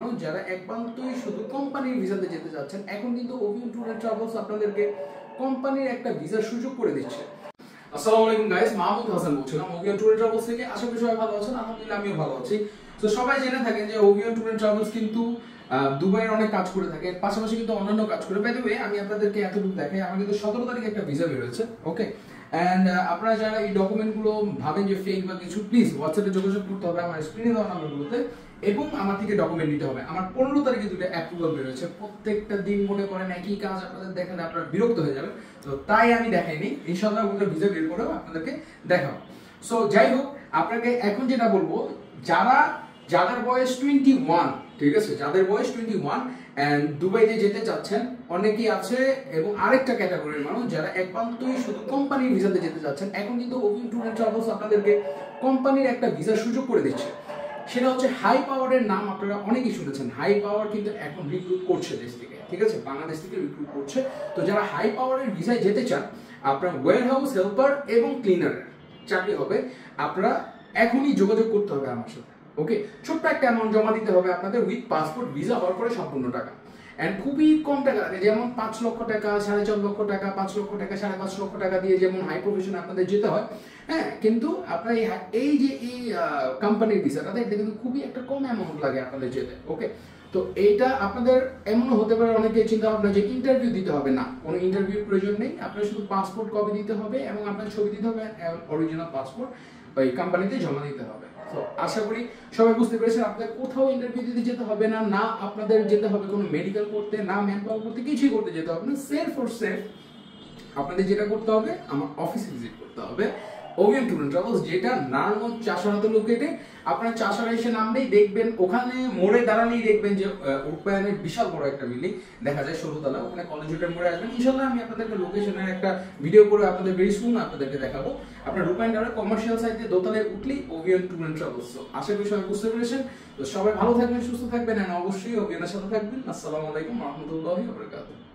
মানুষ যারা একমাত্রই শুধু কোম্পানির ভিসাতে যেতে যাচ্ছেন, এখন কিন্তু ওভিয়ন ট্যুর এন্ড ট্রাভেলস আপনাদেরকে কোম্পানির একটা ভিসার সুযোগ করে দিচ্ছে। আসসালামু আলাইকুম গাইস, মাহমুদ হাসান বলছিলাম ওভিয়ন ট্যুর এন্ড ট্রাভেলস থেকে। আশা করি সবাই ভালো আছেন, আলহামদুলিল্লাহ আমিও ভালো আছি। তো সবাই জেনে থাকেন যে ওভিয়ন ট্যুর এন্ড ট্রাভেলস কিন্তু দুবাইয়ের অনেক কাজ করে থাকে, পাশাপাশি কিন্তু অন্যান্য কাজ করে। বাই দ্য ওয়ে, আমি আপনাদেরকে এতটুকু দেখাই, আমার কিন্তু 17 তারিখে একটা ভিসা বের হয়েছে। ওকে, এন্ড আপনারা যারা এই ডকুমেন্টগুলো ভাবেন যে ফেক বা কিছু, প্লিজ হোয়াটসঅ্যাপে যোগাযোগ করতে হবে আমার স্ক্রিনে দেওয়া নাম্বারগুলোতে, এবং আমার থেকে ডকুমেন্ট নিতে হবে। আমার 15 তারিখে দুটো অ্যাপ্রুভাল বের হয়েছে। প্রত্যেকটা দিন মনে করেন একই কাজ আপনাদের দেখালে আপনারা বিরক্ত হয়ে যাবেন, তো তাই আমি দেখাইনি। ইনশাআল্লাহ ওগুলো ভিসা বের করেও আপনাদেরকে দেখাবো। সো যাই হোক, আপনাকে এখন যেটা বলবো, যাদের বয়স 21, ঠিক আছে, যাদের বয়স 21 এন্ড দুবাইতে যেতে চাচ্ছেন অনেকেই আছে, এবং আরেকটা ক্যাটাগরির মানুষ যারা একমাত্রই শুধু কোম্পানির ভিসাতে যেতে চাচ্ছেন, এখন কিন্তু ওভিয়ন ট্যুর এন্ড ট্রাভেলস আপনাদেরকে কোম্পানির একটা ভিসার সুযোগ করে দিচ্ছে। সেটা হচ্ছে হাই পাওয়ারের নাম আপনারা অনেকেই শুনেছেন। হাই পাওয়ার কিন্তু এখন রিক্রুট করছে দেশ থেকে, ঠিক আছে, বাংলাদেশ থেকে রিক্রুট করছে। তো যারা হাই পাওয়ারের ভিসায় যেতে চান, আপনার ওয়্যার হাউস হেল্পার এবং ক্লিনারের চাকরি হবে। আপনারা এখনই যোগাযোগ করতে হবে আমার সাথে। ওকে, ছোট্ট একটা অ্যামাউন্ট জমা দিতে হবে আপনাদের উইথ পাসপোর্ট ভিসা হওয়ার পরে সম্পূর্ণ টাকা। এন্ড খুবই কম টাকা লাগে, যেমন 5 লক্ষ টাকা, 4.5 লক্ষ টাকা, 5 লক্ষ টাকা, 5.5 লক্ষ টাকা দিয়ে যেমন হাই প্রফেশনে আপনাদের যেতে হয়। হ্যাঁ, কিন্তু আপনার এই যে এই কোম্পানির ভিসাটা দেখতে কিন্তু খুবই একটা কম অ্যামাউন্ট লাগে আপনাদের যেতে। ওকে, তো এইটা আপনাদের এমনও হতে পারে অনেকে চিন্তা ভাবনা যে ইন্টারভিউ দিতে হবে। না, কোনো ইন্টারভিউর প্রয়োজন নেই। আপনার শুধু পাসপোর্ট কপি দিতে হবে এবং আপনার ছবি দিতে হবে, অরিজিনাল পাসপোর্ট ওই কোম্পানিতে জমা দিতে হবে। তো আশা করি সবাই বুঝতে পেরেছেন, আপনাদের কোথাও ইন্টারভিউ দিতে যেতে হবে না, না আপনাদের যেতে হবে কোনো মেডিকেল করতে, না ম্যান পাওয়ার করতে, কিছুই করতে যেতে হবে না। সেফ ফর সেফ আপনাদের যেটা করতে হবে, আমার অফিসে ভিজিট করতে হবে, ওভিয়ন ট্যুর এন্ড ট্রাভেলস, যেটা নারায়ণগঞ্জ চাষারাতে লোকেটে। আপনার চাষারা এসে নামলেই দেখবেন, ওখানে মোড়ে দাঁড়ালেই দেখবেন যে রূপায়ণের বিশাল বড় একটা বিল্ডিং দেখা যায়, ষোলতলা। ওখানে কলেজ রোডের মোড়ে আসবেন, ইনশাল্লাহ আমি আপনাদেরকে লোকেশনের একটা ভিডিও করে আপনাদের ভেরি সুন আপনাদেরকে দেখাবো। আপনার রূপায়ণ টাওয়ার কমার্শিয়াল সাইডে দোতলায় উঠলেই ওভিয়ন ট্যুর এন্ড ট্রাভেলস। আশা করি সবাই বুঝতে পেরেছেন। তো সবাই ভালো থাকবেন, সুস্থ থাকবেন, আর অবশ্যই ওভিয়নের সাথে থাকবেন। আসসালামু আলাইকুম ওয়া রাহমাতুল্লাহি ওয়া বারাকাতুহু।